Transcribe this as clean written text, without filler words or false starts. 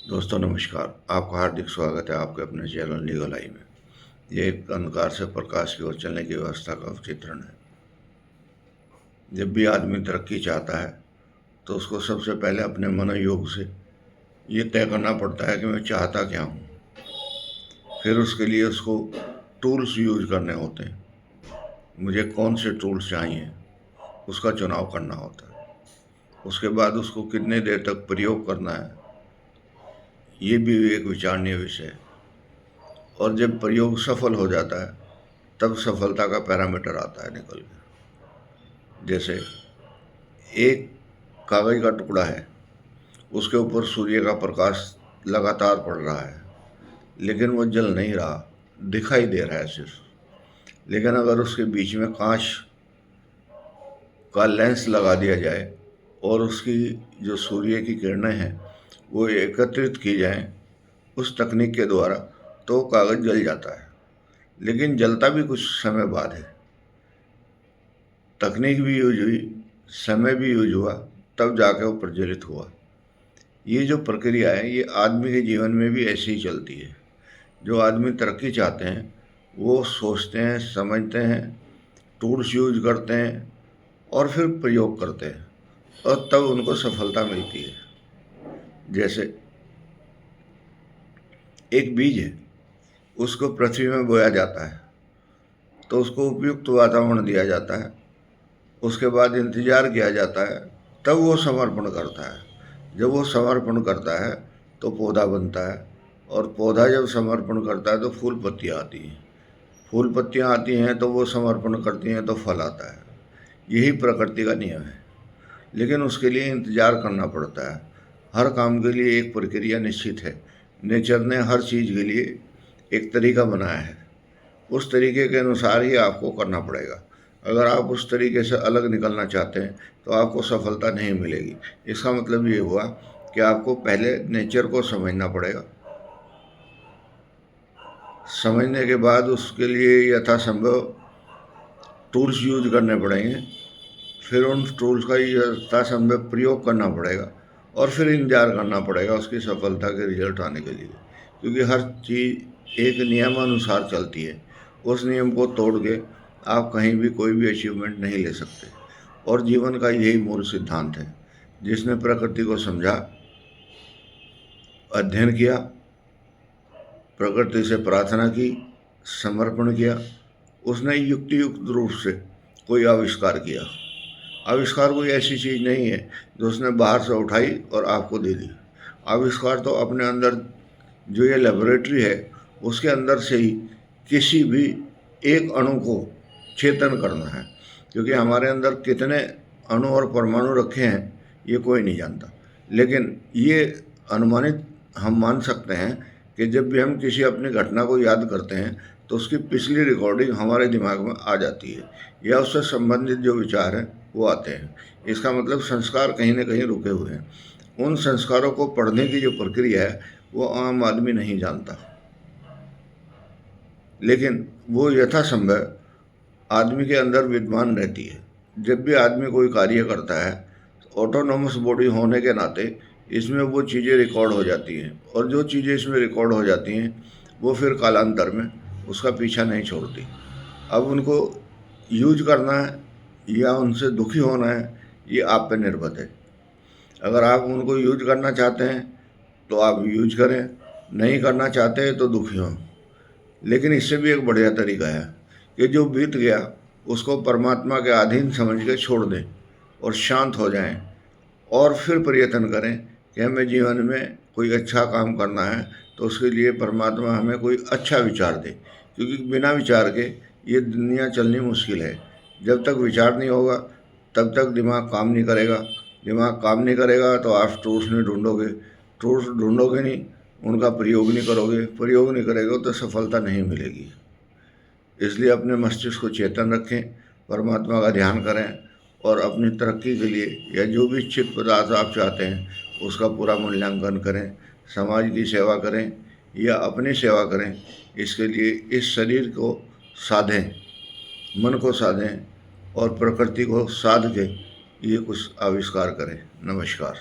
दोस्तों नमस्कार। आपका हार्दिक स्वागत है आपके अपने चैनल लीगल आई में। ये एक अंधकार से प्रकाश की ओर चलने की व्यवस्था का चित्रण है। जब भी आदमी तरक्की चाहता है तो उसको सबसे पहले अपने मनोयोग से ये तय करना पड़ता है कि मैं चाहता क्या हूँ। फिर उसके लिए उसको टूल्स यूज करने होते हैं। मुझे कौन से टूल्स चाहिए उसका चुनाव करना होता है। उसके बाद उसको कितने देर तक प्रयोग करना है ये भी एक विचारणीय विषय है। और जब प्रयोग सफल हो जाता है तब सफलता का पैरामीटर आता है निकल कर। जैसे एक कागज का टुकड़ा है, उसके ऊपर सूर्य का प्रकाश लगातार पड़ रहा है लेकिन वो जल नहीं रहा, दिखाई दे रहा है सिर्फ। लेकिन अगर उसके बीच में कांच का लेंस लगा दिया जाए और उसकी जो सूर्य की किरणें हैं वो एकत्रित की जाएं उस तकनीक के द्वारा, तो कागज जल जाता है। लेकिन जलता भी कुछ समय बाद है। तकनीक भी यूज हुई, समय भी यूज हुआ, तब जाके वो प्रज्वलित हुआ। ये जो प्रक्रिया है ये आदमी के जीवन में भी ऐसे ही चलती है। जो आदमी तरक्की चाहते हैं वो सोचते हैं, समझते हैं, टूल्स यूज करते हैं और फिर प्रयोग करते हैं और तब उनको सफलता मिलती है। जैसे एक बीज है, उसको पृथ्वी में बोया जाता है तो उसको उपयुक्त वातावरण दिया जाता है। उसके बाद इंतज़ार किया जाता है, तब वो समर्पण करता है। जब वो समर्पण करता है तो पौधा बनता है और पौधा जब समर्पण करता है तो फूल पत्तियाँ आती हैं। फूल पत्तियाँ आती हैं तो वो समर्पण करती हैं तो फल आता है। यही प्रकृति का नियम है। लेकिन उसके लिए इंतज़ार करना पड़ता है। हर काम के लिए एक प्रक्रिया निश्चित है। नेचर ने हर चीज़ के लिए एक तरीका बनाया है, उस तरीके के अनुसार ही आपको करना पड़ेगा। अगर आप उस तरीके से अलग निकलना चाहते हैं तो आपको सफलता नहीं मिलेगी। इसका मतलब ये हुआ कि आपको पहले नेचर को समझना पड़ेगा। समझने के बाद उसके लिए यथासंभव टूल्स यूज करने पड़ेंगे। फिर उन टूल्स का यथासंभव प्रयोग करना पड़ेगा और फिर इंतजार करना पड़ेगा उसकी सफलता के रिजल्ट आने के लिए। क्योंकि हर चीज़ एक नियमानुसार चलती है। उस नियम को तोड़ के आप कहीं भी कोई भी अचीवमेंट नहीं ले सकते। और जीवन का यही मूल सिद्धांत है। जिसने प्रकृति को समझा, अध्ययन किया, प्रकृति से प्रार्थना की, समर्पण किया, उसने युक्ति युक्त रूप से कोई आविष्कार किया। आविष्कार कोई ऐसी चीज़ नहीं है जो उसने बाहर से उठाई और आपको दे दी। आविष्कार तो अपने अंदर जो ये लेबोरेटरी है उसके अंदर से ही किसी भी एक अणु को चेतन करना है। क्योंकि हमारे अंदर कितने अणु और परमाणु रखे हैं ये कोई नहीं जानता। लेकिन ये अनुमानित हम मान सकते हैं कि जब भी हम किसी अपनी घटना को याद करते हैं तो उसकी पिछली रिकॉर्डिंग हमारे दिमाग में आ जाती है या उससे संबंधित जो विचार हैं वो आते हैं। इसका मतलब संस्कार कहीं ना कहीं रुके हुए हैं। उन संस्कारों को पढ़ने की जो प्रक्रिया है वो आम आदमी नहीं जानता। लेकिन वो यथासंभव आदमी के अंदर विद्यमान रहती है। जब भी आदमी कोई कार्य करता है, ऑटोनोमस बॉडी होने के नाते इसमें वो चीज़ें रिकॉर्ड हो जाती हैं और जो चीज़ें इसमें रिकॉर्ड हो जाती हैं वो फिर कालांतर में उसका पीछा नहीं छोड़ती। अब उनको यूज करना है या उनसे दुखी होना है ये आप पे निर्भर है। अगर आप उनको यूज करना चाहते हैं तो आप यूज करें, नहीं करना चाहते तो दुखी हों। लेकिन इससे भी एक बढ़िया तरीका है कि जो बीत गया उसको परमात्मा के अधीन समझ के छोड़ दें और शांत हो जाएं और फिर प्रयत्न करें कि हमें जीवन में कोई अच्छा काम करना है तो उसके लिए परमात्मा हमें कोई अच्छा विचार दे। क्योंकि बिना विचार के ये दुनिया चलनी मुश्किल है। जब तक विचार नहीं होगा तब तक दिमाग काम नहीं करेगा। दिमाग काम नहीं करेगा तो आप टूल्स नहीं ढूंढोगे, टूल्स ढूंढोगे नहीं, उनका प्रयोग नहीं करोगे, प्रयोग नहीं करेगा तो सफलता नहीं मिलेगी। इसलिए अपने मस्तिष्क को चेतन रखें, परमात्मा का ध्यान करें और अपनी तरक्की के लिए या जो भी इच्छित पदार्थ आप चाहते हैं उसका पूरा मूल्यांकन करें। समाज की सेवा करें या अपनी सेवा करें। इसके लिए इस शरीर को साधें, मन को साधें और प्रकृति को साध के ये कुछ आविष्कार करें। नमस्कार।